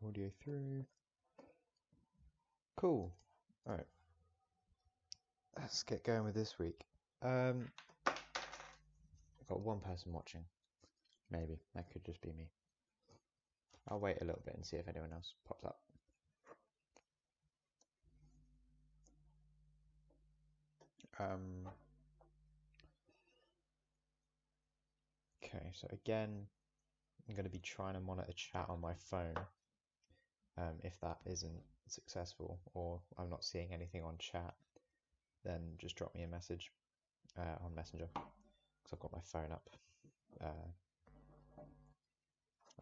audio through. Cool. Alright. Let's get going with this week. I've got one person watching. Maybe. That could just be me. I'll wait a little bit and see if anyone else pops up. Okay, so again, I'm going to be trying to monitor chat on my phone. If that isn't successful or I'm not seeing anything on chat, then just drop me a message on Messenger because I've got my phone up and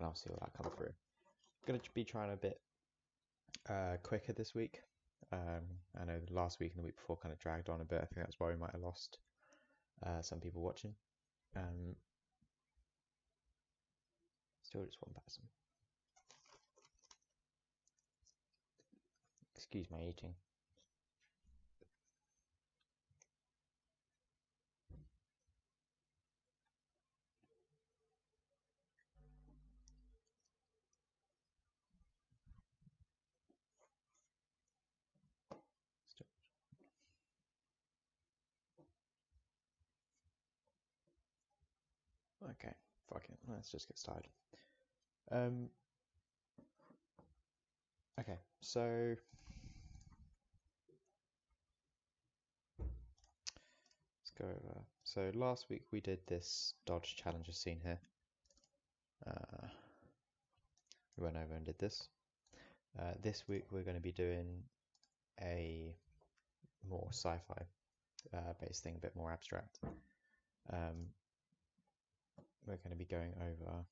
I'll see all that come through. I'm going to be trying a bit quicker this week. I know last week and the week before kind of dragged on a bit. I think that's why we might have lost some people watching. Still just one person. Excuse my eating. Okay, fuck it. Let's just get started. Okay, so let's go over. So last week we did this dodge challenger scene here. We went over and did this. This week we're going to be doing a more sci-fi based thing, a bit more abstract. We're going to be going over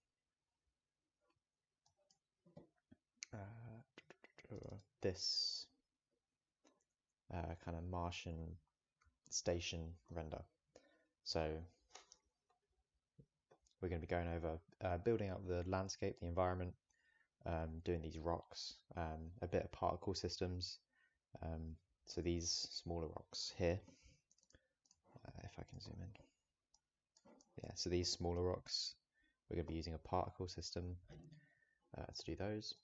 this kind of Martian station render. So we're going to be going over building up the landscape, the environment, doing these rocks, a bit of particle systems. So these smaller rocks here, if I can zoom in. Yeah, so these smaller rocks, we're going to be using a particle system to do those.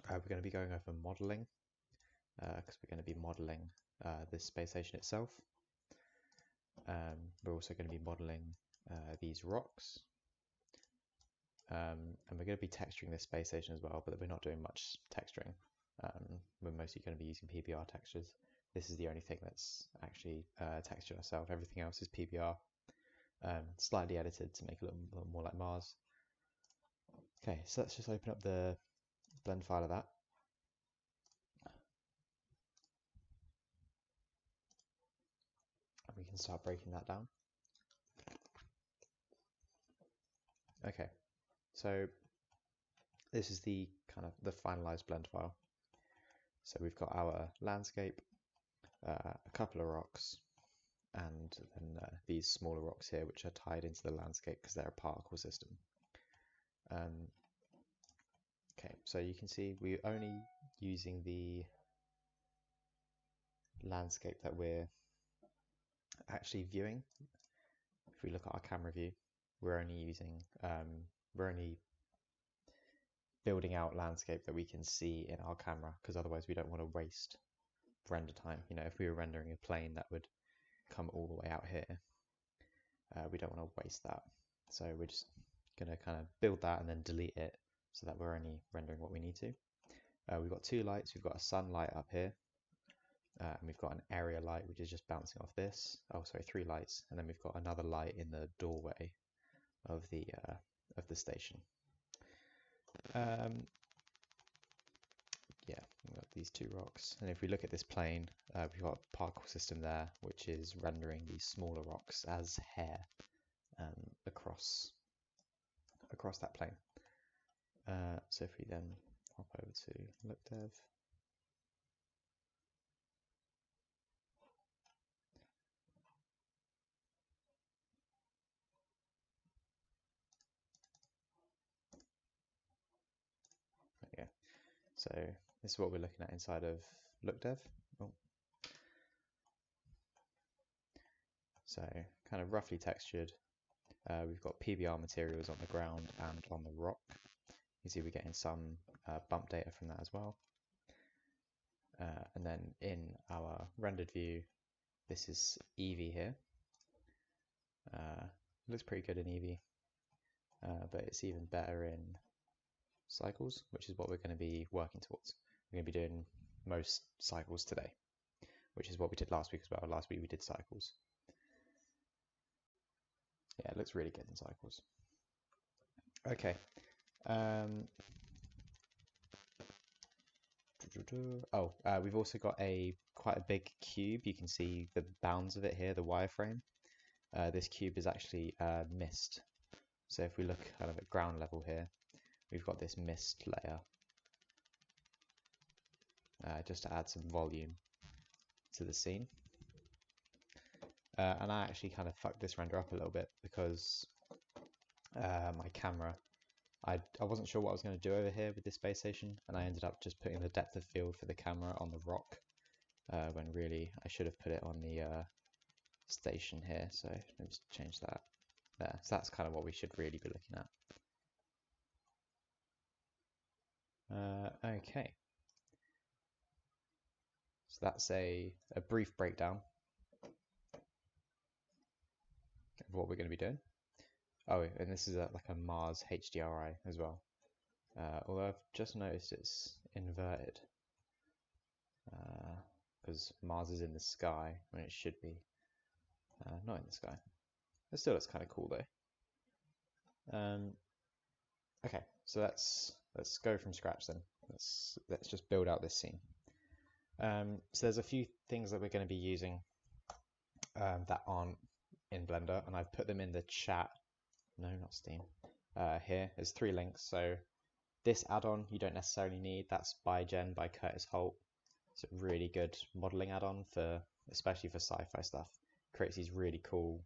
We're going to be going over modeling because we're going to be modeling this space station itself. We're also going to be modeling these rocks. And we're going to be texturing this space station as well, but we're not doing much texturing. We're mostly going to be using PBR textures. This is the only thing that's actually textured ourselves. Everything else is PBR, slightly edited to make it a little more like Mars. Okay, so let's just open up the blend file of that. And we can start breaking that down. Okay, so this is the kind of the finalized blend file. So we've got our landscape, a couple of rocks, and then these smaller rocks here, which are tied into the landscape because they're a particle system. Okay, so you can see we're only using the landscape that we're actually viewing. If we look at our camera view, we're only building out landscape that we can see in our camera, because otherwise we don't want to waste render time. You know, if we were rendering a plane that would come all the way out here, we don't want to waste that. So we're just going to kind of build that and then delete it so that we're only rendering what we need to. We've got two lights. We've got a sunlight up here, and we've got an area light which is just bouncing off this. Oh, sorry, three lights, and then we've got another light in the doorway of the station. Yeah, we've got these two rocks, and if we look at this plane, we've got a particle system there which is rendering these smaller rocks as hair across that plane. So if we then hop over to look dev, yeah. So this is what we're looking at inside of look dev. Oh. So kind of roughly textured. We've got PBR materials on the ground and on the rock. You see we're getting some bump data from that as well. And then in our rendered view, this is Eevee here. Looks pretty good in Eevee, but it's even better in cycles, which is what we're going to be working towards. We're going to be doing most cycles today, which is what we did last week as well. Last week we did cycles. Yeah, it looks really good in cycles. Okay. We've also got quite a big cube. You can see the bounds of it here, the wireframe. This cube is actually mist. So if we look kind of at ground level here, we've got this mist layer, just to add some volume to the scene. And I actually kind of fucked this render up a little bit because my camera, I wasn't sure what I was going to do over here with this space station, and I ended up just putting the depth of field for the camera on the rock, when really I should have put it on the station here. So let me just change that there. So that's kind of what we should really be looking at. Okay. So that's a brief breakdown of what we're going to be doing. Oh, and this is like a Mars HDRI as well. Although I've just noticed it's inverted, because Mars is in the sky when it should be not in the sky. It still looks kind of cool though. Okay, so let's go from scratch then. Let's just build out this scene. So there's a few things that we're going to be using that aren't in Blender, and I've put them in the chat. No, not Steam. Here, there's 3 links. So this add-on you don't necessarily need. That's ByGen by Curtis Holt. It's a really good modeling add-on for, especially for sci-fi stuff. Creates these really cool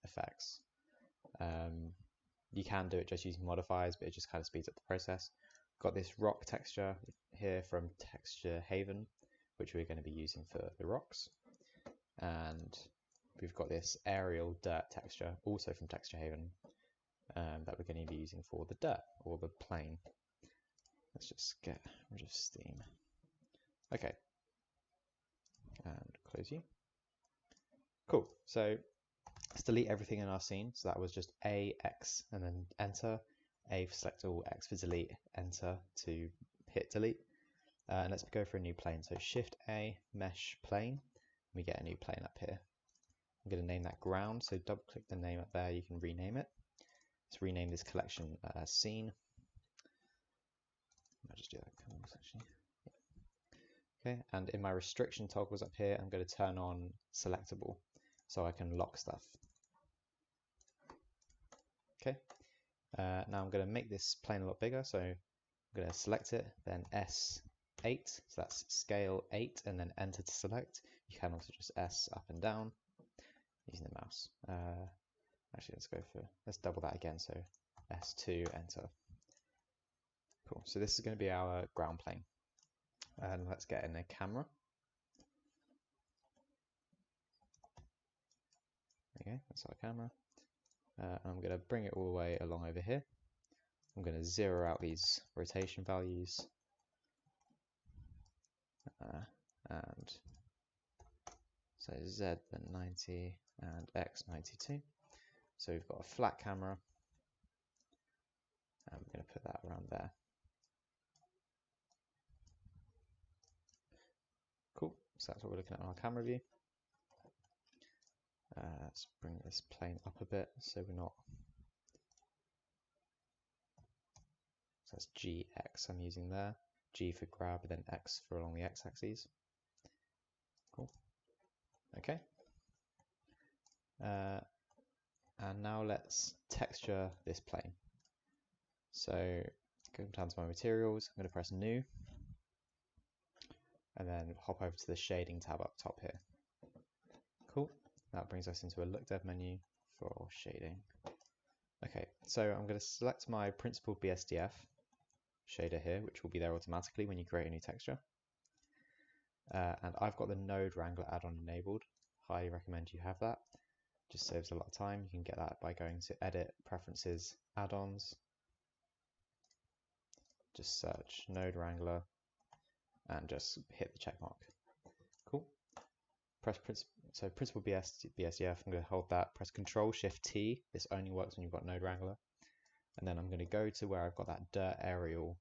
effects. You can do it just using modifiers, but it just kind of speeds up the process. Got this rock texture here from Texture Haven, which we're going to be using for the rocks. And we've got this aerial dirt texture, also from Texture Haven, that we're going to be using for the dirt, or the plane. Let's just get rid of Steam. Okay. And close you. Cool. So let's delete everything in our scene. So that was just A, X, and then enter. A for select all, X for delete, enter to hit delete. And let's go for a new plane. So Shift A, mesh plane. We get a new plane up here. I'm going to name that ground. So double click the name up there. You can rename it. Let's rename this collection scene. I'll just do that actually. Okay, and in my restriction toggles up here, I'm going to turn on selectable so I can lock stuff. Okay, now I'm going to make this plane a lot bigger, so I'm going to select it, then S8, so that's scale 8, and then enter to select. You can also just S up and down using the mouse. Actually, let's double that again, so S2, enter. Cool, so this is going to be our ground plane. And let's get in a camera. Okay, that's our camera. I'm going to bring it all the way along over here. I'm going to zero out these rotation values. And so Z then 90 and X 92. So we've got a flat camera. And we're going to put that around there. Cool, so that's what we're looking at on our camera view. Let's bring this plane up a bit so we're not. So that's GX I'm using there. G for grab, and then X for along the x-axis. Cool. Okay. And now let's texture this plane. So go down to my materials. I'm going to press New. And then hop over to the shading tab up top here. Cool. That brings us into a look dev menu for shading. Okay, so I'm going to select my principal BSDF shader here, which will be there automatically when you create a new texture. And I've got the Node Wrangler add-on enabled. Highly recommend you have that. Just saves a lot of time. You can get that by going to Edit, Preferences, Add-ons. just search Node Wrangler and just hit the check mark. Cool. Press Principal BSDF, I'm going to hold that, press Control Shift T. This only works when you've got Node Wrangler. And then I'm going to go to where I've got that dirt aerial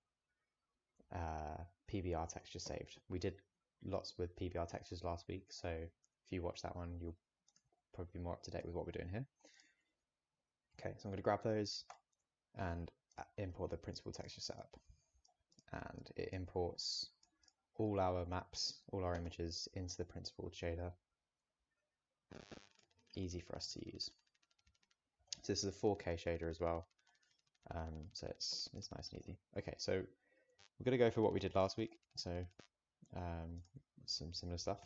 PBR texture saved. We did lots with PBR textures last week, so if you watch that one, you'll probably be more up to date with what we're doing here. Okay, so I'm going to grab those and import the principal texture setup. And it imports all our maps, all our images into the principal shader. Easy for us to use. So this is a 4K shader as well. So it's nice and easy. Okay, so we're going to go through what we did last week. So some similar stuff.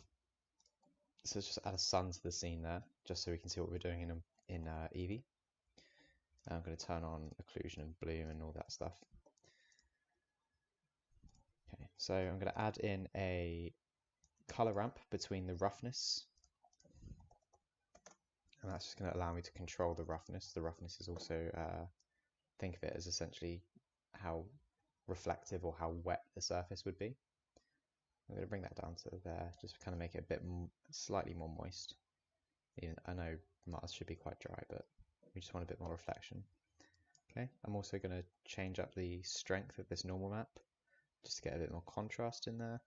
So let's just add a sun to the scene there, just so we can see what we're doing in Eevee. I'm going to turn on occlusion and bloom and all that stuff. Okay, so I'm going to add in a color ramp between the roughness, and that's just going to allow me to control the roughness. The roughness is also, think of it as essentially how reflective or how wet the surface would be. I'm going to bring that down to there, just to kind of make it a bit slightly more moist. I know Mars should be quite dry, but we just want a bit more reflection. Okay, I'm also going to change up the strength of this normal map, just to get a bit more contrast in there.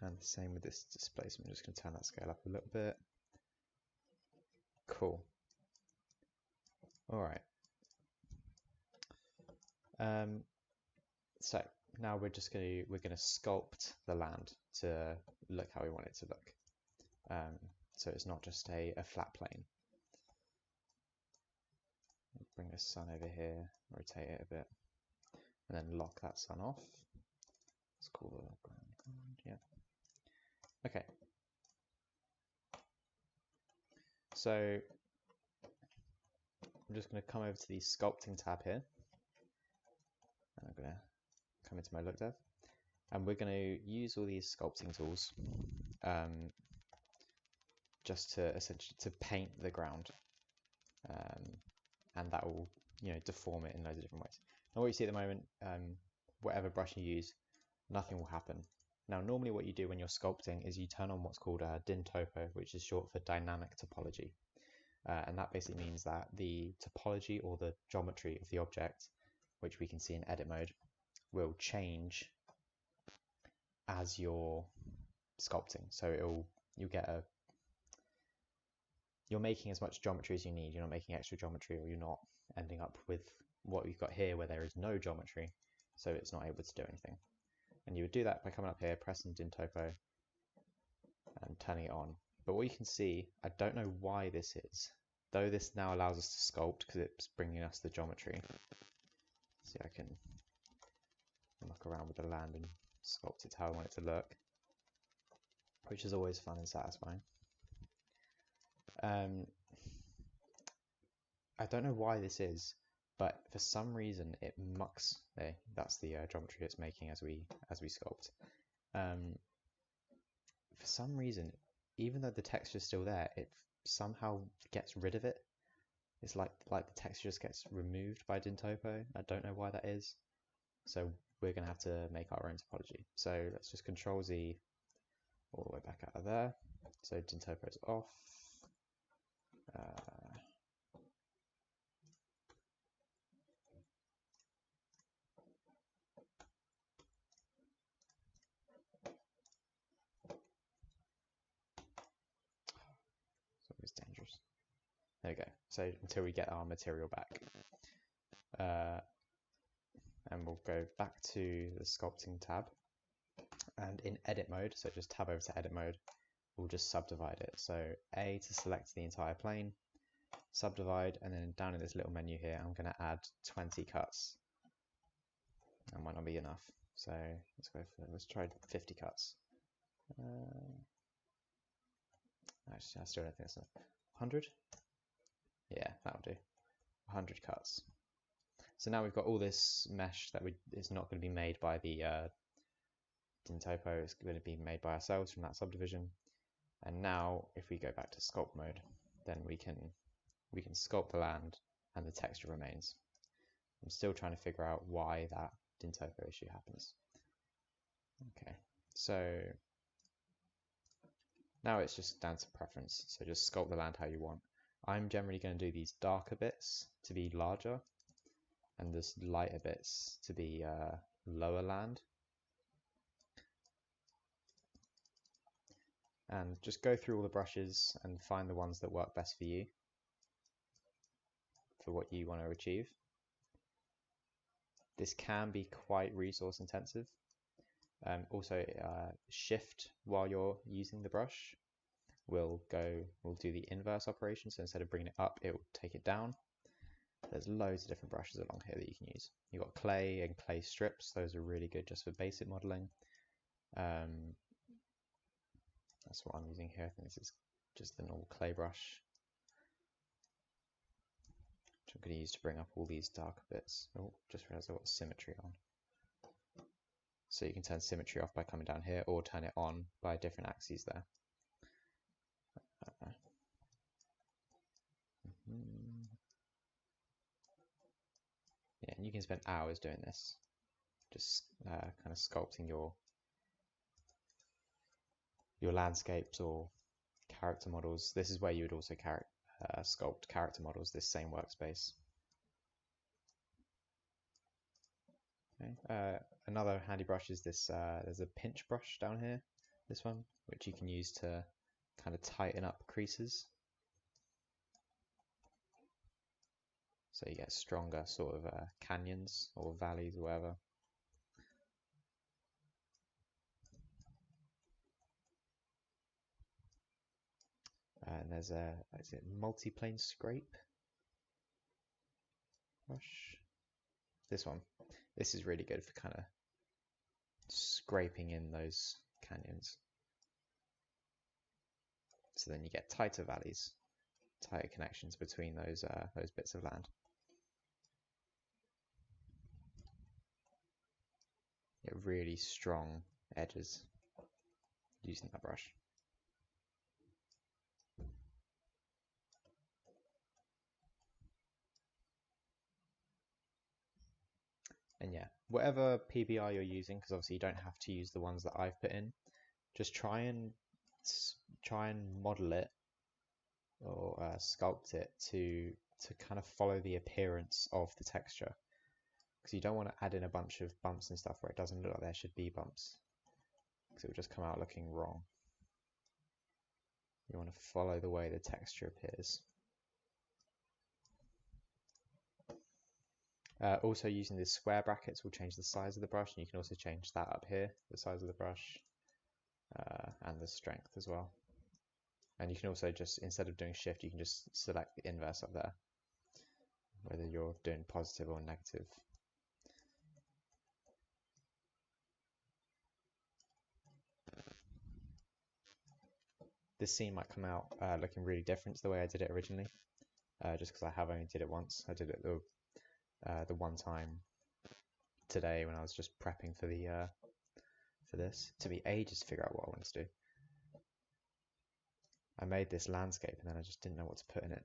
And the same with this displacement, I'm just going to turn that scale up a little bit. Cool. All right. So now we're going to sculpt the land to look how we want it to look. So it's not just a flat plane. Bring the sun over here, rotate it a bit, and then lock that sun off. Let's call the ground. Yeah. Okay. So I'm just going to come over to the Sculpting tab here, and I'm going to come into my look dev, and we're going to use all these sculpting tools just to essentially to paint the ground, and that will deform it in loads of different ways. Now what you see at the moment, whatever brush you use, nothing will happen. Now normally what you do when you're sculpting is you turn on what's called DIN topo, which is short for dynamic topology. And that basically means that the topology or the geometry of the object, which we can see in edit mode, will change as you're sculpting. So you're making as much geometry as you need. You're not making extra geometry, or you're not ending up with what we've got here where there is no geometry, so it's not able to do anything. And you would do that by coming up here, pressing DIN topo, and turning it on. But what you can see, I don't know why this is, though this now allows us to sculpt because it's bringing us the geometry. See, I can muck around with the land and sculpt it how I want it to look, which is always fun and satisfying. I don't know why this is, but for some reason it mucks. There, that's the geometry it's making as we sculpt. For some reason, even though the texture is still there, it somehow gets rid of it. It's like the texture just gets removed by DIN topo. I don't know why that is. So we're going to have to make our own topology. So let's just Control Z all the way back out of there. So DIN topo is off. It's dangerous. There we go. So until we get our material back. And we'll go back to the sculpting tab. And in edit mode, so just tab over to edit mode, we'll just subdivide it. So A to select the entire plane, subdivide, and then down in this little menu here, I'm going to add 20 cuts. That might not be enough. So let's try 50 cuts. Actually, I still don't think that's enough. 100? Yeah, that'll do. 100 cuts. So now we've got all this mesh that is not going to be made by the DIN topo. It's going to be made by ourselves from that subdivision. And now, if we go back to sculpt mode, then we can sculpt the land, and the texture remains. I'm still trying to figure out why that Dintopo issue happens. Okay, so now it's just down to preference. So just sculpt the land how you want. I'm generally going to do these darker bits to be larger and this lighter bits to be lower land. And just go through all the brushes and find the ones that work best for you, for what you want to achieve. This can be quite resource intensive. Also, shift while you're using the brush will do the inverse operation. So instead of bringing it up, it will take it down. There's loads of different brushes along here that you can use. You've got clay and clay strips. Those are really good just for basic modeling. That's what I'm using here. I think this is just the normal clay brush, which I'm going to use to bring up all these darker bits. Oh, just realized I've got symmetry on. So you can turn symmetry off by coming down here or turn it on by different axes there. Yeah, and you can spend hours doing this, just kind of sculpting your landscapes or character models. This is where you would also sculpt character models, this same workspace. Okay. Another handy brush is this, there's a pinch brush down here, this one, which you can use to kind of tighten up creases. So you get stronger sort of canyons or valleys or whatever. And there's a multi-plane scrape brush. This one. This is really good for kind of scraping in those canyons. So then you get tighter valleys, tighter connections between those bits of land. You get really strong edges using that brush. And yeah, whatever PBR you're using, because obviously you don't have to use the ones that I've put in, just try and model it or sculpt it to kind of follow the appearance of the texture, because you don't want to add in a bunch of bumps and stuff where it doesn't look like there should be bumps, because it will just come out looking wrong. You want to follow the way the texture appears. Also using the square brackets will change the size of the brush, and you can also change that up here, the size of the brush, and the strength as well. And you can also just, instead of doing shift, you can just select the inverse up there, whether you're doing positive or negative. This scene might come out looking really different to the way I did it originally, just because I have only did it once. I did it the one time today when I was just prepping for the for this. It took me ages to figure out what I wanted to do. I made this landscape and then I just didn't know what to put in it.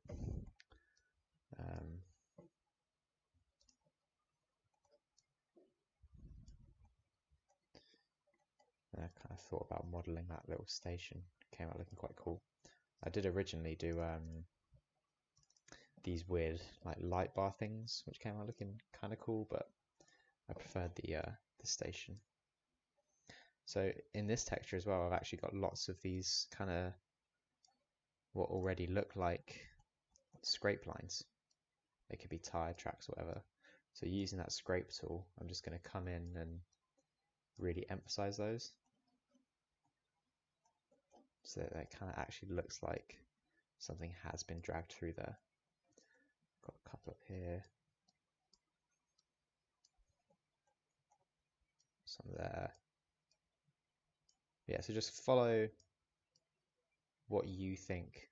And I kind of thought about modeling that little station. It came out looking quite cool. I did originally do these weird like light bar things, which came out looking kind of cool, but I preferred the station. So in this texture as well, I've actually got lots of these kind of what already look like scrape lines. They could be tire tracks or whatever. So using that scrape tool, I'm just going to come in and really emphasize those, so that it kind of actually looks like something has been dragged through there. Got a couple up here, some there. Yeah, so just follow what you think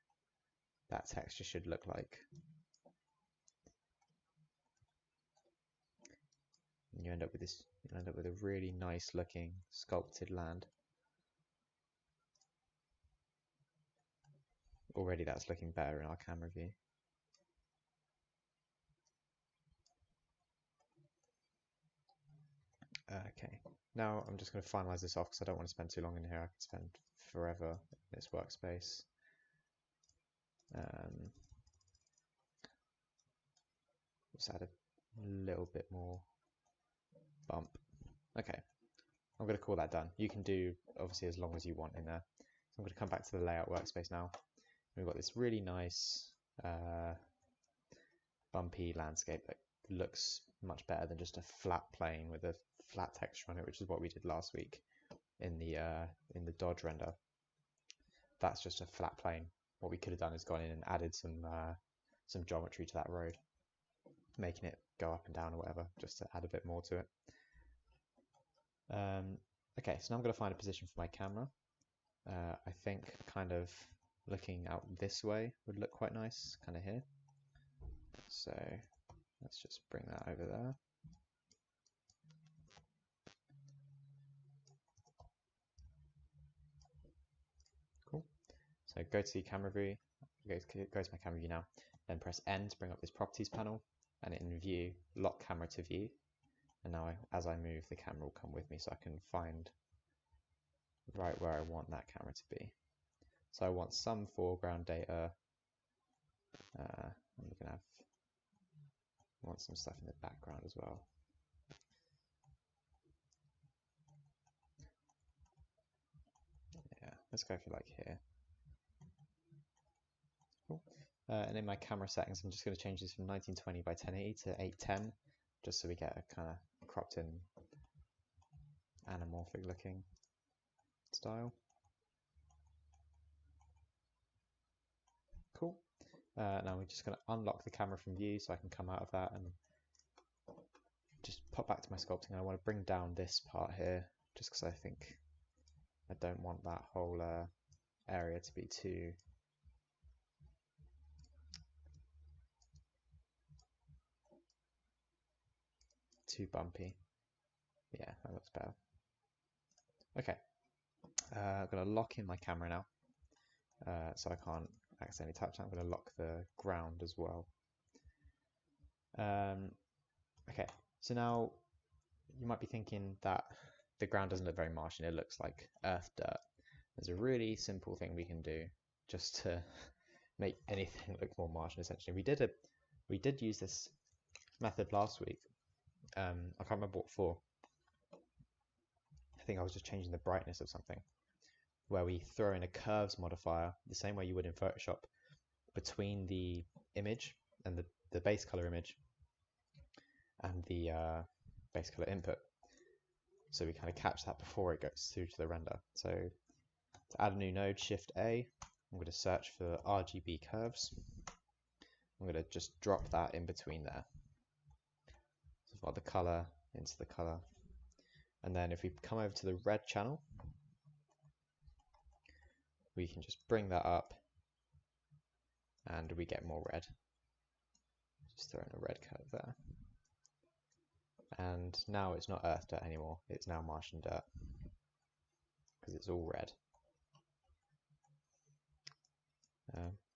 that texture should look like. And you end up with this, you end up with a really nice looking sculpted land. Already that's looking better in our camera view. Okay, now I'm just going to finalize this off because I don't want to spend too long in here. I could spend forever in this workspace. Just add a little bit more bump. Okay, I'm going to call that done. You can do obviously as long as you want in there. So I'm going to come back to the layout workspace now. We've got this really nice bumpy landscape that looks much better than just a flat plane with a flat texture on it, which is what we did last week in the Dodge render. That's just a flat plane. What we could have done is gone in and added some geometry to that road, making it go up and down or whatever, just to add a bit more to it. Okay, so now I'm going to find a position for my camera. I think kind of looking out this way would look quite nice, kind of here. So let's just bring that over there. Cool. So go to the camera view, go to my camera view now, then press N to bring up this properties panel, and in view, lock camera to view. And now as I move, the camera will come with me so I can find right where I want that camera to be. So I want some foreground data. I'm going to want some stuff in the background as well. Yeah, let's go for like here. Cool. And in my camera settings, I'm just going to change this from 1920 by 1080 to 810, just so we get a kind of cropped in anamorphic looking style. Cool. Now we're just going to unlock the camera from view so I can come out of that and just pop back to my sculpting. I want to bring down this part here just because I think I don't want that whole area to be too bumpy. Yeah, that looks better. Okay, I'm going to lock in my camera now so I can't accidentally touch that. I'm going to lock the ground as well. Okay, so now you might be thinking that the ground doesn't look very Martian, it looks like earth dirt. There's a really simple thing we can do just to make anything look more Martian, essentially. We did use this method last week. I can't remember what for. I think I was just changing the brightness of something, where we throw in a curves modifier, the same way you would in Photoshop, between the image and the base color image and the base color input. So we kind of catch that before it goes through to the render. So to add a new node, Shift A, I'm going to search for RGB curves. I'm going to just drop that in between there. So I've got the color into the color. And then if we come over to the red channel, we can just bring that up and we get more red. Just throw in a red curve there. And now it's not earth dirt anymore, it's now Martian dirt because it's all red.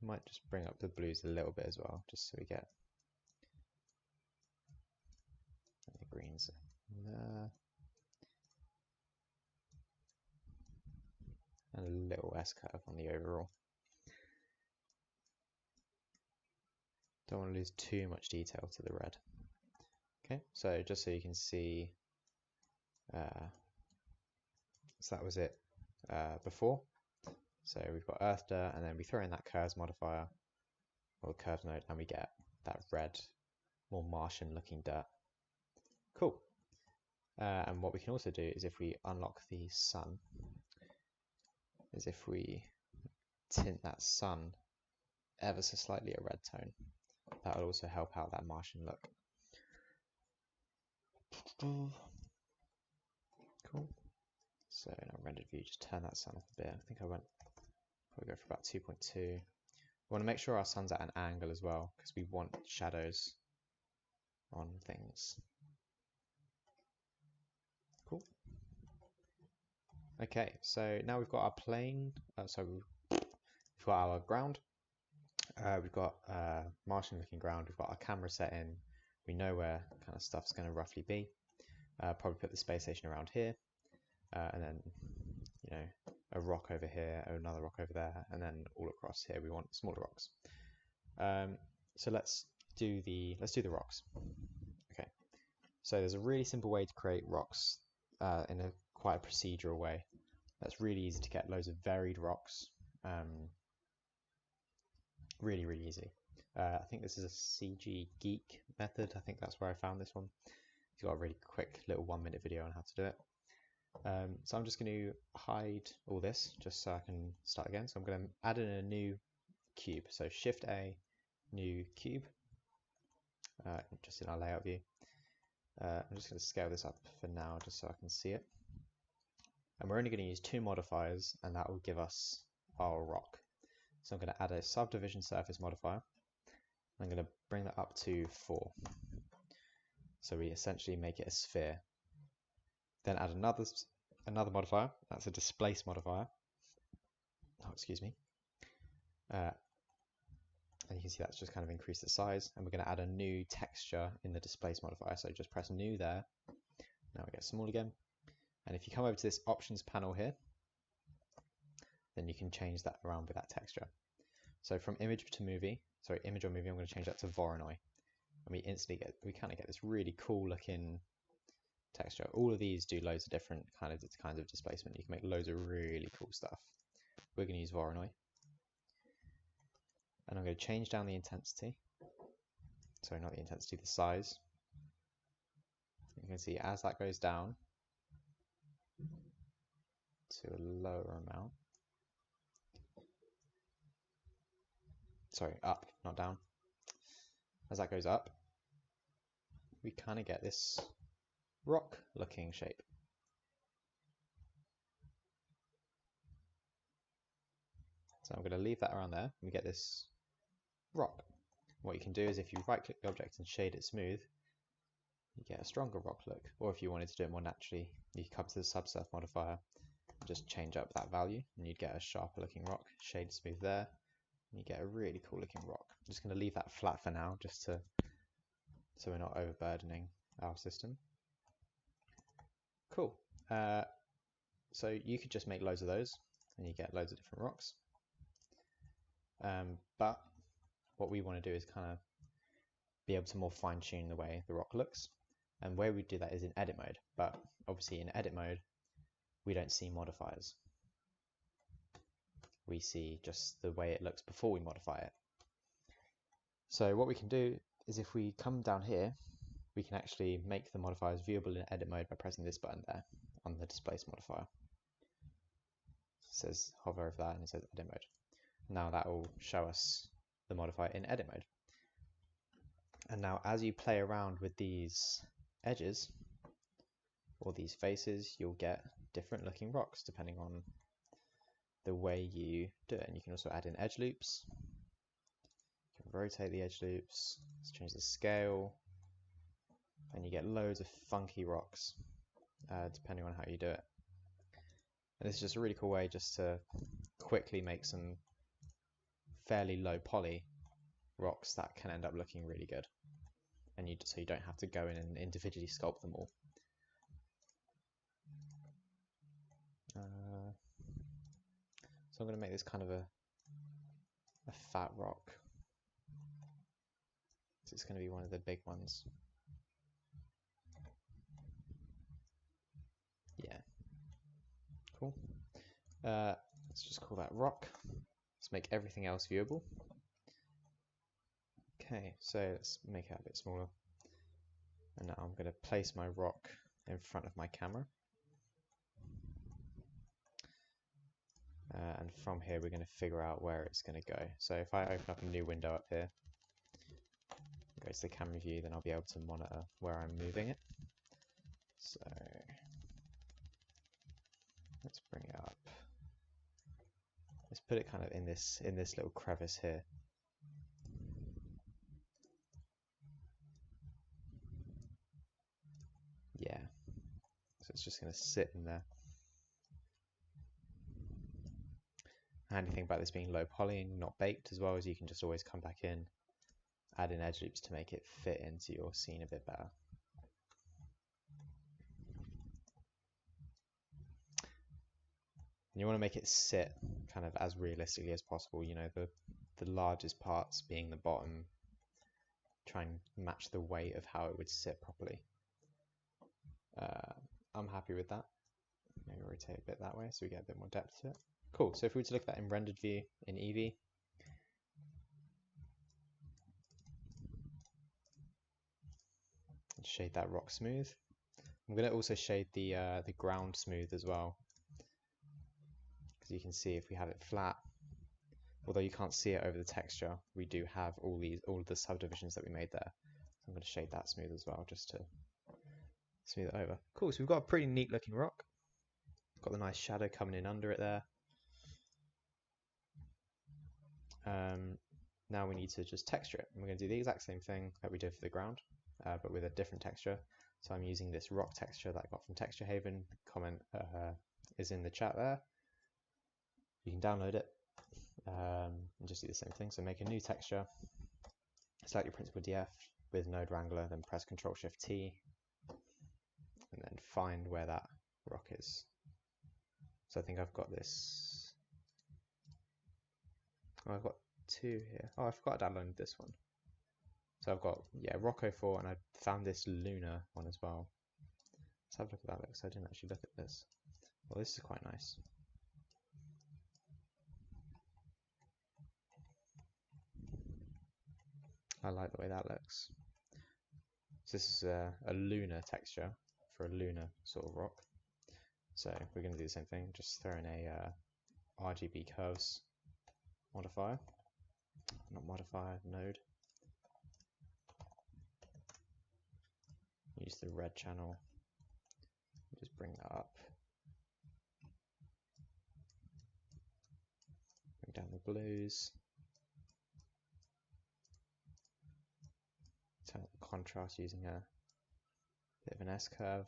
Might just bring up the blues a little bit as well, just so we get the greens there. And a little S-curve on the overall. Don't want to lose too much detail to the red. Okay, so just so you can see, so that was it before. So we've got earth dirt, and then we throw in that curves modifier, or the curve node, and we get that red, more Martian looking dirt. Cool. And what we can also do is if we unlock the sun, is if we tint that sun ever so slightly a red tone, that will also help out that Martian look. Cool. So in our rendered view, just turn that sun up a bit. I think I went, probably go for about 2.2. We want to make sure our sun's at an angle as well, because we want shadows on things. Cool. Okay, so now we've got our plane, we've got our ground, we've got Martian looking ground, we've got our camera set in, we know where kind of stuff's going to roughly be. Probably put the space station around here, and then a rock over here, another rock over there, and then all across here we want smaller rocks. So let's do the rocks. Okay, so there's a really simple way to create rocks in a quite a procedural way. That's really easy to get loads of varied rocks. Really easy. I think this is a CG Geek method. I think that's where I found this one. It's got a really quick little 1-minute video on how to do it. So I'm just going to hide all this just so I can start again. So I'm going to add in a new cube. So Shift A, new cube, just in our layout view. I'm just going to scale this up for now just so I can see it. And we're only going to use 2 modifiers, and that will give us our rock. So I'm going to add a subdivision surface modifier. I'm going to bring that up to 4. So we essentially make it a sphere. Then add another modifier. That's a displace modifier. Oh, excuse me. And you can see that's just kind of increased the size. And we're going to add a new texture in the displace modifier. So just press new there. Now we get small again. And if you come over to this options panel here, then you can change that around with that texture. So from image or movie, I'm going to change that to Voronoi. And we kind of get this really cool looking texture. All of these do loads of different kinds of displacement. You can make loads of really cool stuff. We're going to use Voronoi. And I'm going to change down the intensity. Sorry, not the intensity, the size. You can see as that goes down to a lower amount. Sorry, up, not down. As that goes up, we kind of get this rock looking shape. So I'm going to leave that around there. We get this rock. What you can do is if you right click the object and shade it smooth, you get a stronger rock look. Or if you wanted to do it more naturally, you come to the subsurf modifier and just change up that value and you'd get a sharper looking rock. Shade smooth there, and you get a really cool looking rock. I'm just going to leave that flat for now, just so we're not overburdening our system. Cool. So you could just make loads of those and you get loads of different rocks. But what we want to do is kind of be able to more fine tune the way the rock looks. And where we do that is in edit mode. But obviously in edit mode, we don't see modifiers. We see just the way it looks before we modify it. So what we can do is if we come down here, we can actually make the modifiers viewable in edit mode by pressing this button there on the displace modifier. It says hover over that and it says edit mode. Now that will show us the modifier in edit mode. And now as you play around with these edges or these faces, you'll get different looking rocks depending on the way you do it. And you can also add in edge loops. You can rotate the edge loops. Let's change the scale. And you get loads of funky rocks depending on how you do it. And this is just a really cool way just to quickly make some fairly low poly rocks that can end up looking really good. And so you don't have to go in and individually sculpt them all. So I'm going to make this kind of a fat rock. So it's going to be one of the big ones. Yeah. Cool. Let's just call that rock. Let's make everything else viewable. Okay, so let's make it a bit smaller. And now I'm going to place my rock in front of my camera. And from here we're going to figure out where it's going to go. So if I open up a new window up here, go to the camera view, then I'll be able to monitor where I'm moving it. So let's bring it up. Let's put it kind of in this little crevice here. Yeah, so it's just going to sit in there. Handy thing about this being low poly and not baked as well is you can just always come back in, add in edge loops to make it fit into your scene a bit better. And you want to make it sit kind of as realistically as possible, you know, the largest parts being the bottom, try and match the weight of how it would sit properly. I'm happy with that. Maybe rotate a bit that way so we get a bit more depth to it. Cool, so if we were to look at that in rendered view in Eevee, shade that rock smooth. I'm going to also shade the ground smooth as well, because you can see if we have it flat, although you can't see it over the texture, we do have all of the subdivisions that we made there. So I'm going to shade that smooth as well, just to smooth it over. Cool, so we've got a pretty neat looking rock. Got the nice shadow coming in under it there. Now we need to just texture it. And we're going to do the exact same thing that we did for the ground, but with a different texture. So I'm using this rock texture that I got from Texture Haven. The comment is in the chat there. You can download it and just do the same thing. So make a new texture, select your principal DF with Node Wrangler, then press Ctrl-Shift-T, and then find where that rock is. So I think I've got this. Oh, I've got two here. Oh, I forgot I downloaded this one. So I've got, yeah, Rock 04, and I found this Lunar one as well. Let's have a look at that look. So I didn't actually look at this. Well, this is quite nice. I like the way that looks. So this is a lunar texture for a lunar sort of rock. So we're going to do the same thing, just throw in a RGB curves modifier, not modifier, node. Use the red channel, just bring that up. Bring down the blues. Turn up the contrast using a bit of an S-curve.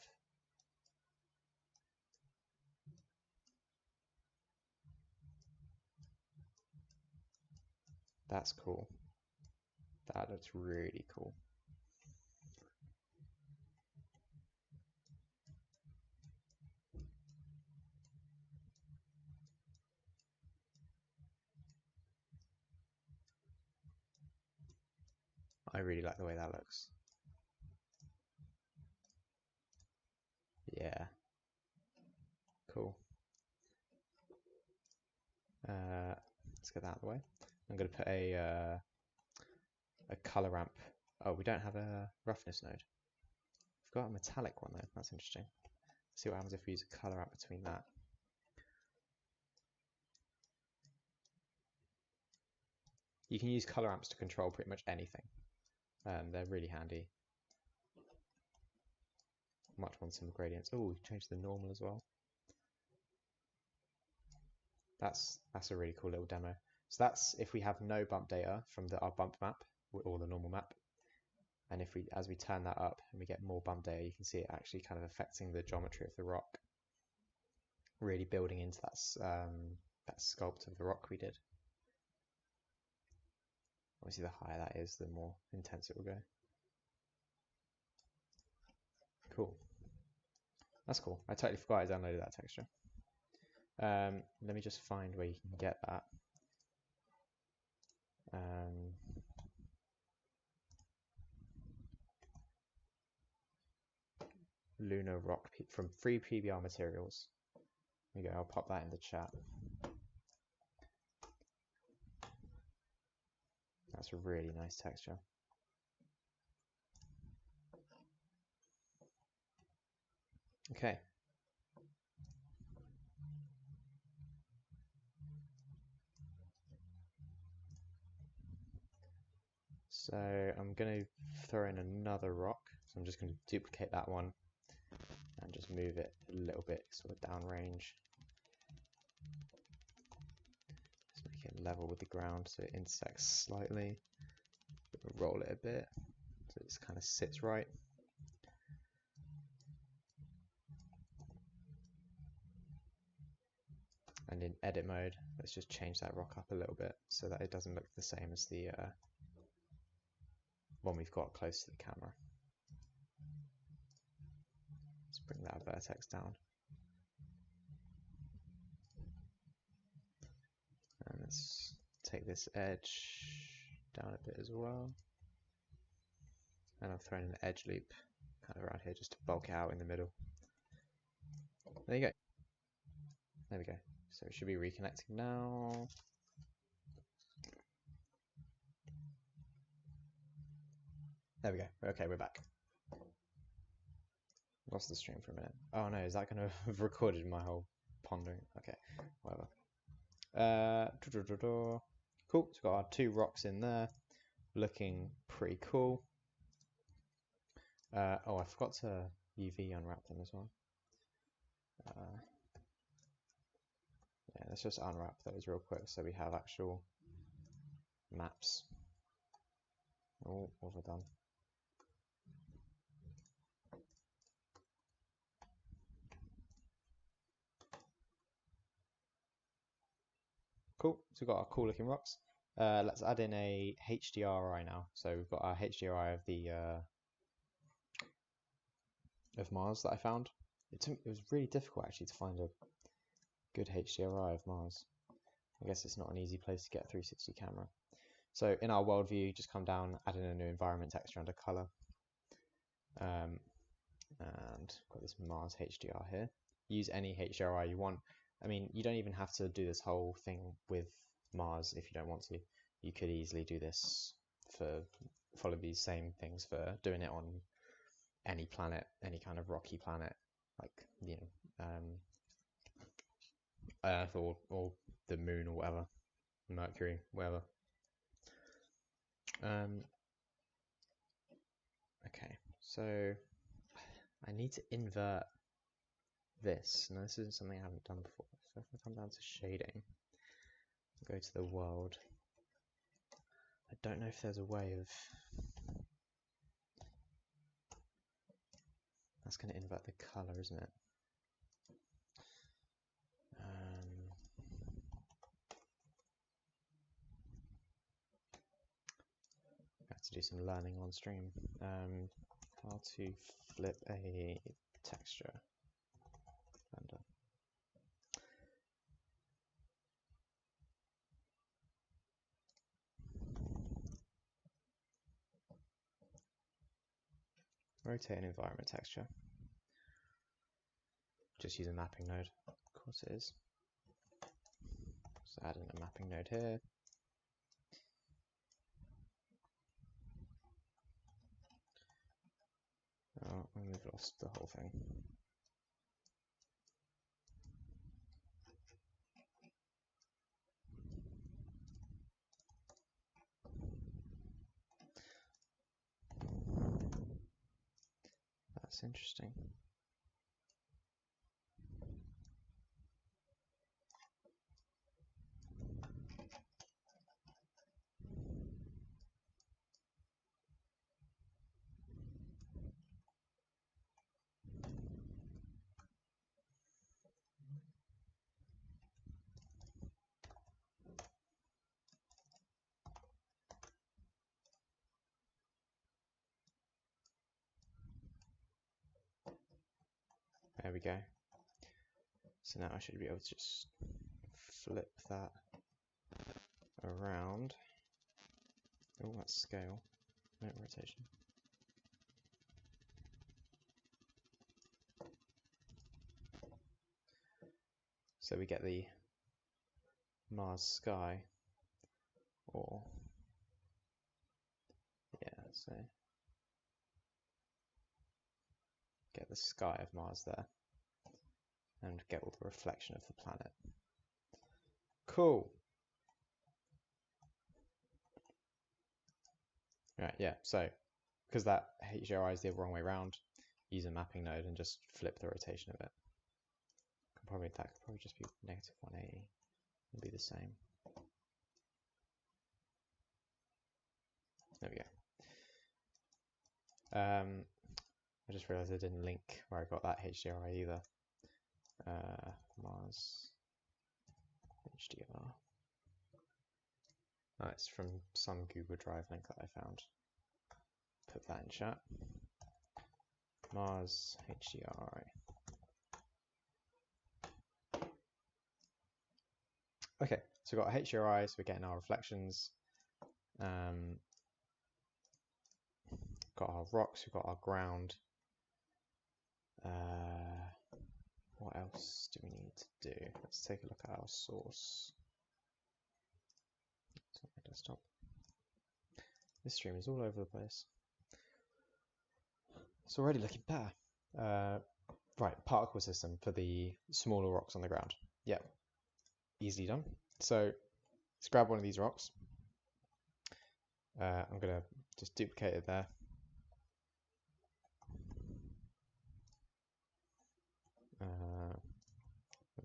That's cool. That looks really cool. I really like the way that looks. Yeah. Cool. Let's get that out of the way. I'm going to put a color ramp. Oh, we don't have a roughness node. We've got a metallic one though. That's interesting. Let's see what happens if we use a color ramp between that. You can use color ramps to control pretty much anything. They're really handy. Much want some gradients. Oh, we've changed the normal as well. That's a really cool little demo. So that's if we have no bump data from our bump map or the normal map. And if we, as we turn that up and we get more bump data, you can see it actually kind of affecting the geometry of the rock. Really building into that sculpt of the rock we did. Obviously, the higher that is, the more intense it will go. Cool. That's cool. I totally forgot I downloaded that texture. Let me just find where you can get that. Lunar rock from free PBR materials. There we go. I'll pop that in the chat. That's a really nice texture. Okay. So I'm going to throw in another rock. So I'm just going to duplicate that one and just move it a little bit sort of downrange. Just make it level with the ground so it intersects slightly. Roll it a bit so it kind of sits right. And in edit mode, let's just change that rock up a little bit so that it doesn't look the same as the one we've got close to the camera. Let's bring that vertex down. let's take this edge down a bit as well. And I've thrown an edge loop kind of around here just to bulk it out in the middle. There you go. There we go. So it should be reconnecting now. There we go. Okay, we're back. Lost the stream for a minute. Oh no, is that going to have recorded my whole pondering? Okay, whatever. Cool, so we've got our 2 rocks in there, looking pretty cool. Oh, I forgot to UV unwrap them as well. Yeah, let's just unwrap those real quick so we have actual maps. Oh, what have I done? Cool, so we've got our cool looking rocks. Let's add in a HDRI now. So we've got our HDRI of the of Mars that I found. It was really difficult actually to find a good HDRI of Mars. I guess it's not an easy place to get a 360 camera. So in our world view, just come down, add in a new environment texture under color. And got this Mars HDR here. Use any HDRI you want. I mean, you don't even have to do this whole thing with Mars if you don't want to. You could easily do this follow these same things for doing it on any planet, any kind of rocky planet, like, you know, Earth or the moon or whatever, Mercury, whatever. Okay, so I need to invert this. Now this isn't something I haven't done before. So if I come down to shading, go to the world, I don't know if there's a way of... That's going to invert the color, isn't it? I have to do some learning on stream. How to flip a texture blender. Rotate an environment texture. Just use a mapping node. Of course it is. So add in a mapping node here. Oh, and we've lost the whole thing. That's interesting. There we go. So now I should be able to just flip that around. Oh, that's scale, no rotation. So we get the Mars sky, or yeah, so get the sky of Mars there, and get all the reflection of the planet. Cool. Right, yeah, so because that HDRI is the wrong way around, use a mapping node and just flip the rotation of it. That could probably just be -180 and be the same. There we go. I just realized I didn't link where I got that HDRI either. Mars HDR. Oh, it's from some Google Drive link that I found. Put that in chat. Mars HDRI. Okay, so we've got HRI, so we're getting our reflections. Got our rocks, we've got our ground. What else do we need to do? Let's take a look at our source. It's on my desktop. This stream is all over the place. It's already looking better. Right, particle system for the smaller rocks on the ground. Yeah, easily done. So let's grab one of these rocks. I'm going to just duplicate it there.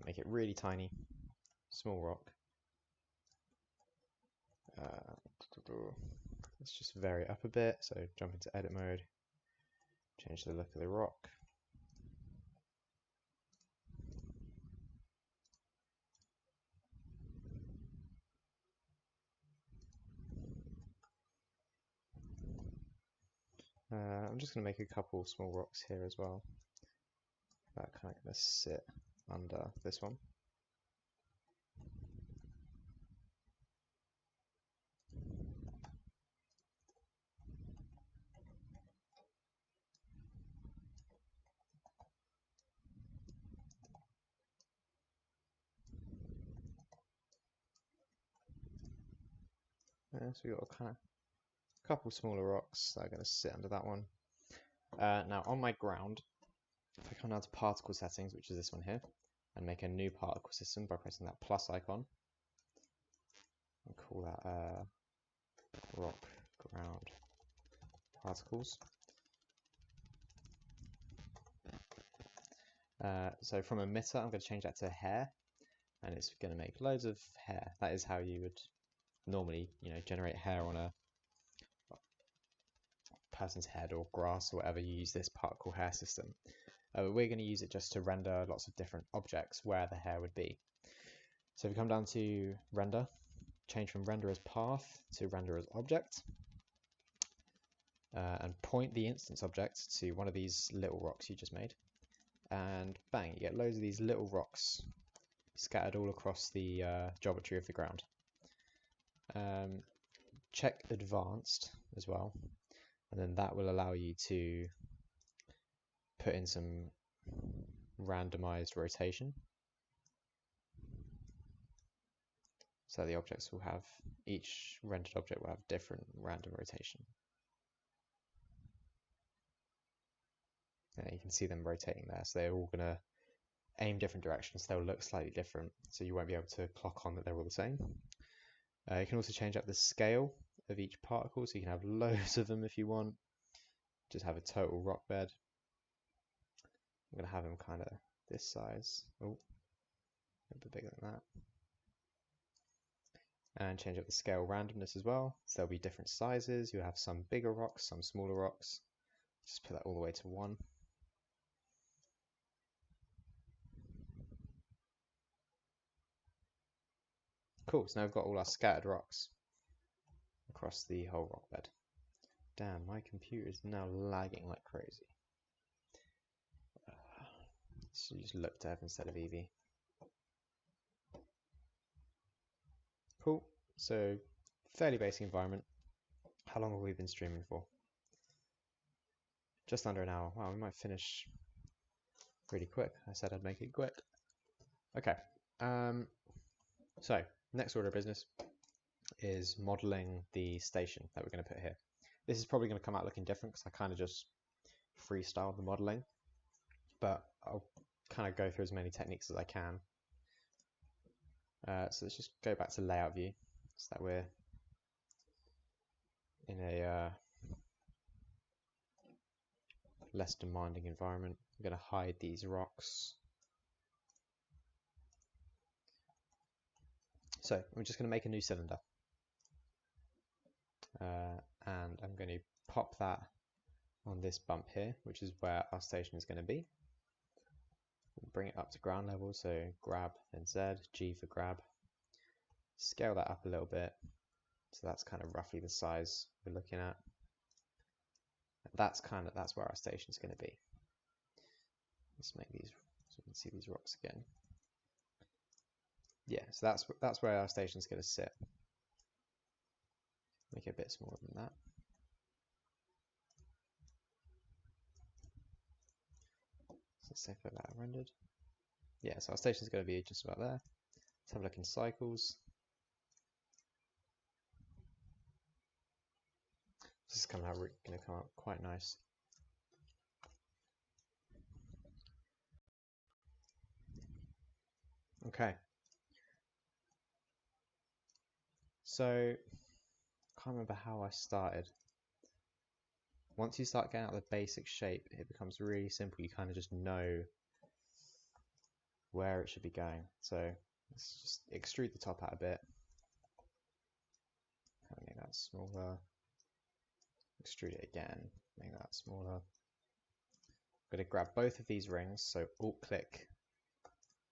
Make it really tiny, small rock. Let's just vary it up a bit. So jump into edit mode, change the look of the rock. I'm just going to make a couple small rocks here as well. That kind of going to sit under this one. So we've got a kind of couple smaller rocks that are going to sit under that one. Now on my ground, if I come down to particle settings, which is this one here, and make a new particle system by pressing that plus icon, and call that rock ground particles. So from emitter, I'm going to change that to hair, and it's going to make loads of hair. That is how you would normally, generate hair on a person's head or grass or whatever. You use this particle hair system. But we're going to use it just to render lots of different objects where the hair would be. So if we come down to render, change from render as path to render as object, and point the instance object to one of these little rocks you just made, and bang, you get loads of these little rocks scattered all across the geometry of the ground. Check advanced as well, and then that will allow you to put in some randomized rotation. So the objects will have, each rendered object will have different random rotation. And you can see them rotating there, so they're all going to aim different directions. They'll look slightly different, so you won't be able to clock on that they're all the same. You can also change up the scale of each particle, so you can have loads of them if you want. Just have a total rock bed. I'm going to have them kind of this size. Oh, a bit bigger than that. And change up the scale randomness as well. So there'll be different sizes. You'll have some bigger rocks, some smaller rocks. Just put that all the way to 1. Cool, so now we've got all our scattered rocks across the whole rock bed. Damn, my computer is now lagging like crazy. So use look dev instead of Eevee. Cool, so fairly basic environment. How long have we been streaming for? Just under an hour. Wow, we might finish really quick. I said I'd make it quick. Okay, so next order of business is modeling the station that we're going to put here. This is probably going to come out looking different because I kind of just freestyled the modeling, but I'll kind of go through as many techniques as I can. So let's just go back to layout view so that we're in a less demanding environment. I'm going to hide these rocks. So I'm just going to make a new cylinder. And I'm going to pop that on this bump here, which is where our station is going to be. Bring it up to ground level, so grab and Z, G for grab. Scale that up a little bit, so that's kind of roughly the size we're looking at. That's where our station is going to be. Let's make these so we can see these rocks again. Yeah, so that's where our station's going to sit. Make it a bit smaller than that. So let's say for that rendered. Yeah, so our station's going to be just about there. Let's have a look in cycles. This is going to come out quite nice. Okay. So, I can't remember how I started. Once you start getting out the basic shape, it becomes really simple. You kind of just know where it should be going. So let's just extrude the top out a bit. Make that smaller. Extrude it again. Make that smaller. I'm going to grab both of these rings. So Alt-click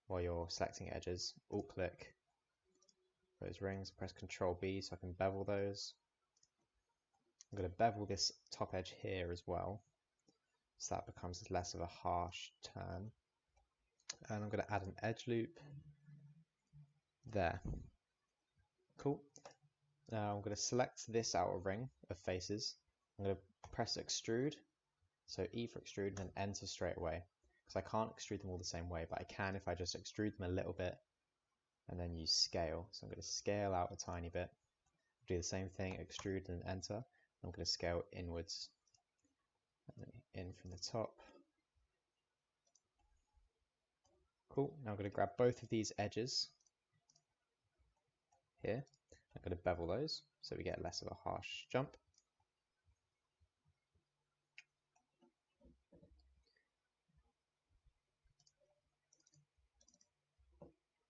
while you're selecting edges. Alt-click those rings. Press Control-B so I can bevel those. I'm going to bevel this top edge here as well, so that becomes less of a harsh turn. And I'm going to add an edge loop there. Cool. Now I'm going to select this outer ring of faces. I'm going to press extrude, so E for extrude, and then enter straight away, because I can't extrude them all the same way, but I can if I just extrude them a little bit and then use scale. So I'm going to scale out a tiny bit, do the same thing, extrude and enter. I'm going to scale inwards, and then in from the top. Cool. Now I'm going to grab both of these edges here. I'm going to bevel those so we get less of a harsh jump.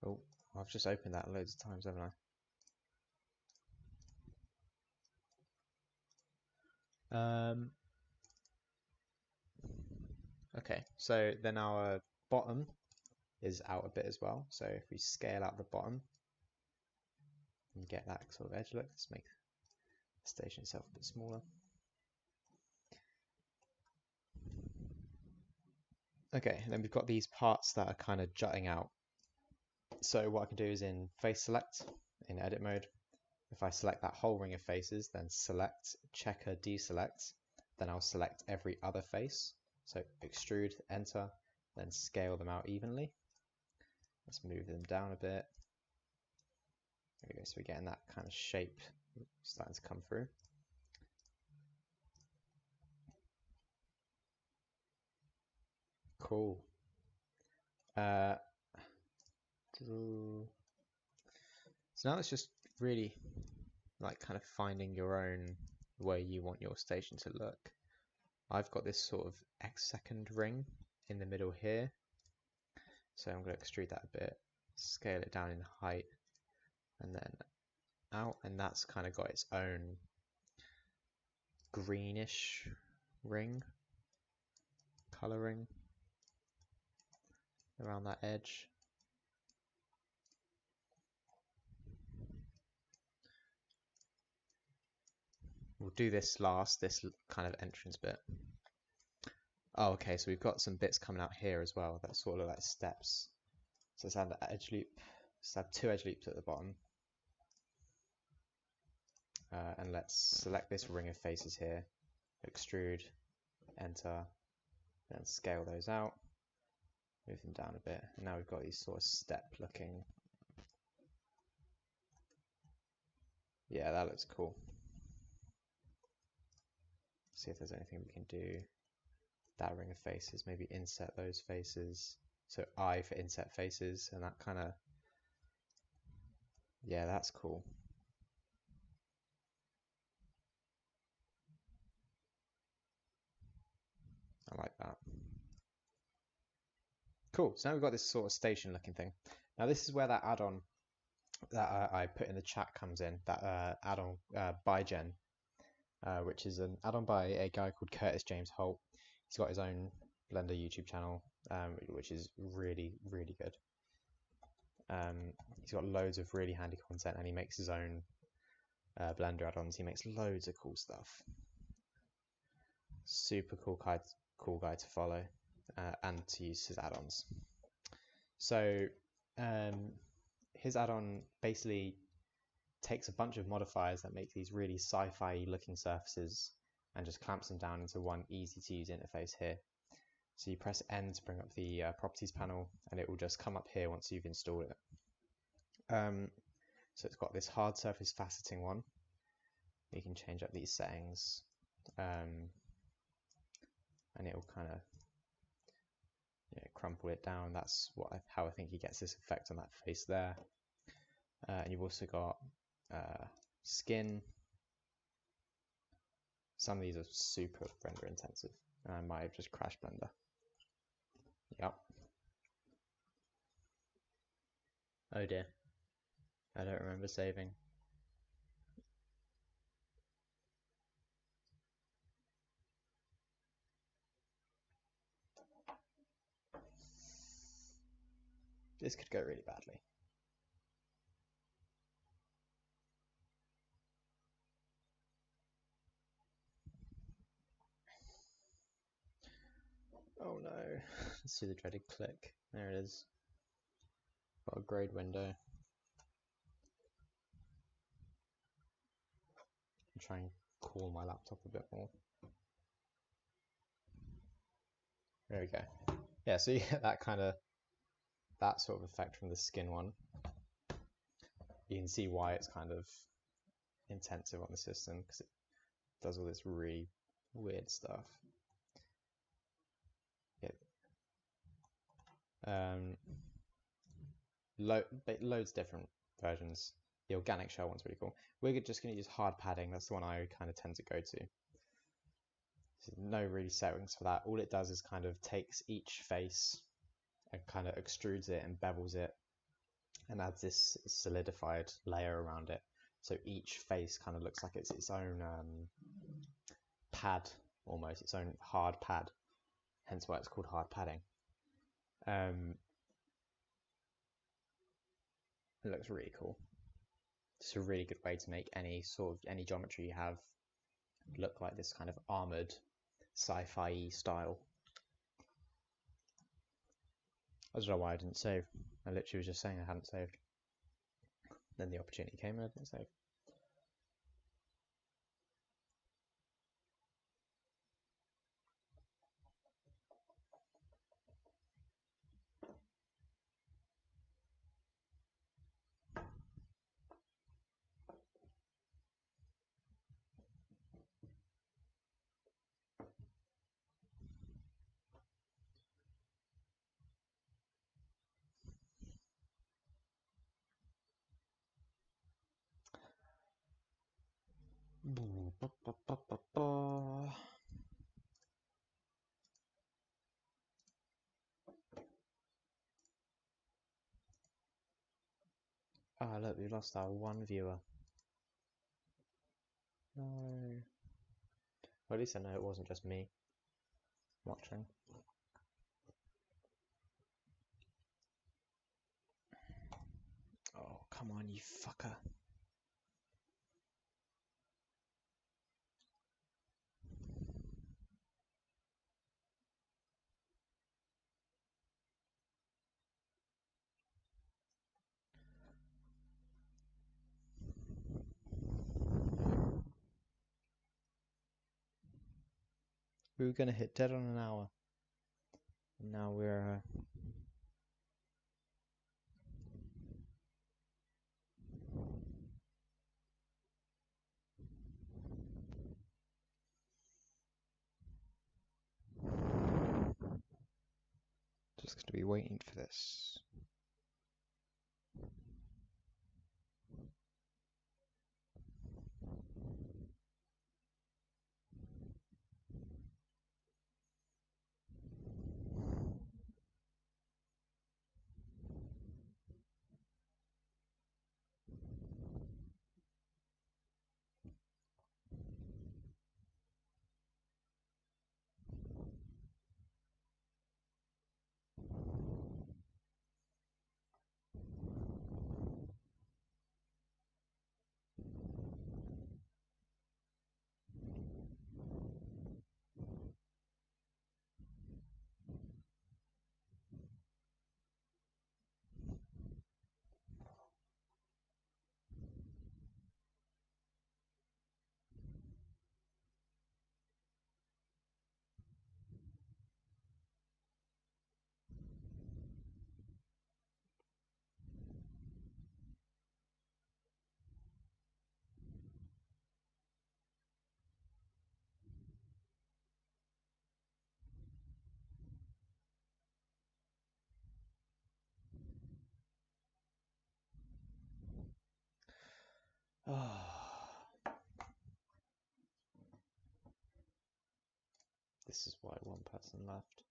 Oh, I've just opened that loads of times, haven't I? Okay, so then our bottom is out a bit as well. So if we scale out the bottom and get that sort of edge look, let's make the station itself a bit smaller. Okay, and then we've got these parts that are kind of jutting out. So what I can do is in face select, in edit mode, if I select that whole ring of faces, then select, checker, deselect, then I'll select every other face. So extrude, enter, then scale them out evenly. Let's move them down a bit. There we go, so we're getting that kind of shape starting to come through. Cool. So now it's just really like kind of finding your own way you want your station to look. I've got this sort of X-second ring in the middle here. So I'm going to extrude that a bit, scale it down in height, and then out, and that's kind of got its own greenish ring, coloring around that edge. We'll do this last, this kind of entrance bit. Oh, okay, so we've got some bits coming out here as well that sort of look like steps. So let's add the edge loop. Let's add 2 edge loops at the bottom. And let's select this ring of faces here, extrude, enter, then scale those out, move them down a bit, and now we've got these sort of step looking. Yeah, that looks cool. See if there's anything we can do. That ring of faces, maybe inset those faces. So I for inset faces, and that kind of, yeah, that's cool. I like that. Cool, so now we've got this sort of station looking thing. Now this is where that add-on that I put in the chat comes in, that add-on ByGen, which is an add-on by a guy called Curtis James Holt. He's got his own Blender YouTube channel, which is really, really good. He's got loads of really handy content, and he makes his own Blender add-ons. He makes loads of cool stuff. Super cool guy to follow and to use his add-ons. So his add-on basically takes a bunch of modifiers that make these really sci-fi looking surfaces and just clamps them down into one easy to use interface here. So you press N to bring up the properties panel, and it will just come up here once you've installed it. So it's got this hard surface faceting one. You can change up these settings, and it will kind of crumple it down. That's how I think he gets this effect on that face there. And you've also got skin. Some of these are super render intensive. I might have just crashed Blender. Yep. Oh dear. I don't remember saving. This could go really badly. Oh no. Let's see the dreaded click. There it is. Got a grade window. I'll try and cool my laptop a bit more. There we go. Yeah, so you get that sort of effect from the skin one. You can see why it's kind of intensive on the system, because it does all this really weird stuff. Loads different versions. The organic shell one's really cool. We're just going to use hard padding. That's the one I kind of tend to go to. So no really settings for that. All it does is kind of takes each face and kind of extrudes it and bevels it and adds this solidified layer around it. So each face kind of looks like it's its own pad, almost its own hard pad. Hence why it's called hard padding. It looks really cool. It's a really good way to make any geometry you have look like this kind of armored sci-fi style. I don't know why I didn't save. I literally was just saying I hadn't saved. Then the opportunity came and I didn't save. Ah, look, we lost our one viewer. No. Well, at least I know it wasn't just me watching. Oh, come on, you fucker. We were going to hit dead on an hour. And now we're... just going to be waiting for this. this is why one person left.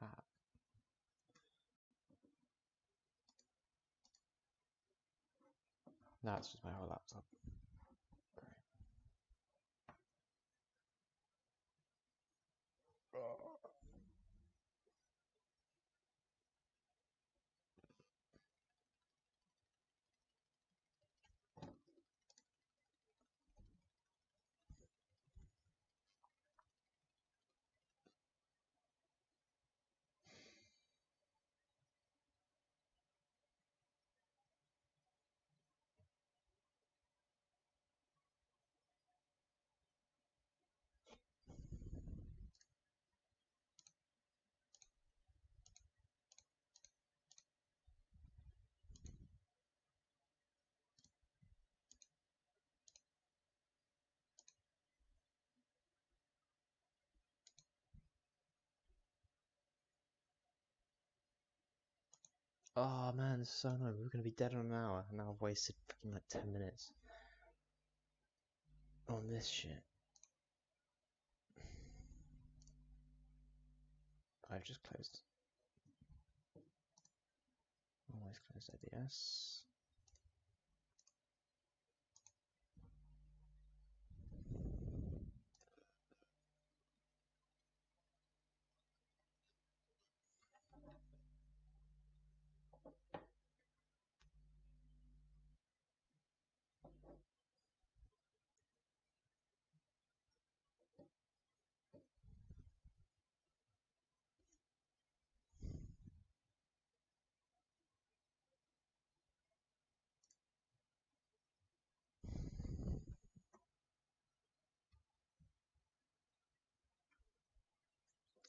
Ha. Now it's just my whole laptop. Great. Oh man, this is so annoying. We were gonna be dead in an hour, and now I've wasted fucking like 10 minutes on this shit. I've just closed. Always closed OBS.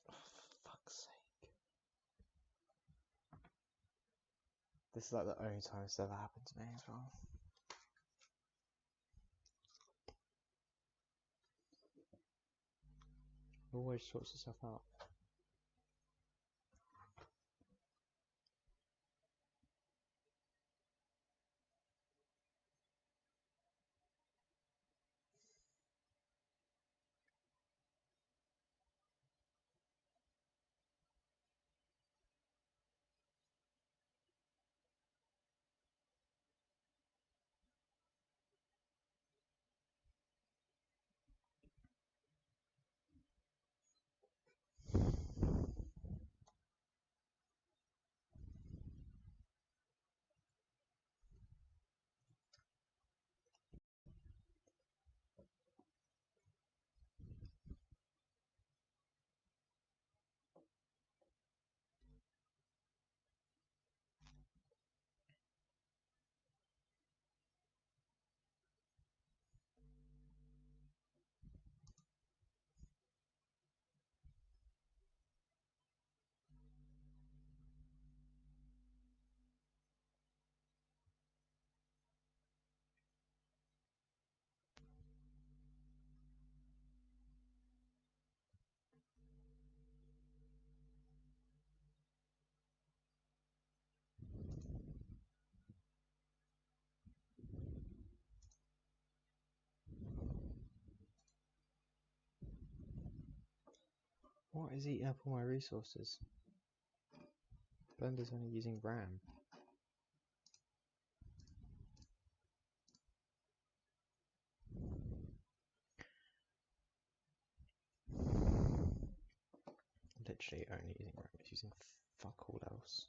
Oh, for fuck's sake. This is like the only time it's ever happened to me as well. It always sorts itself out. What is eating up all my resources? Blender's only using RAM. Literally only using RAM. It's using fuck all else.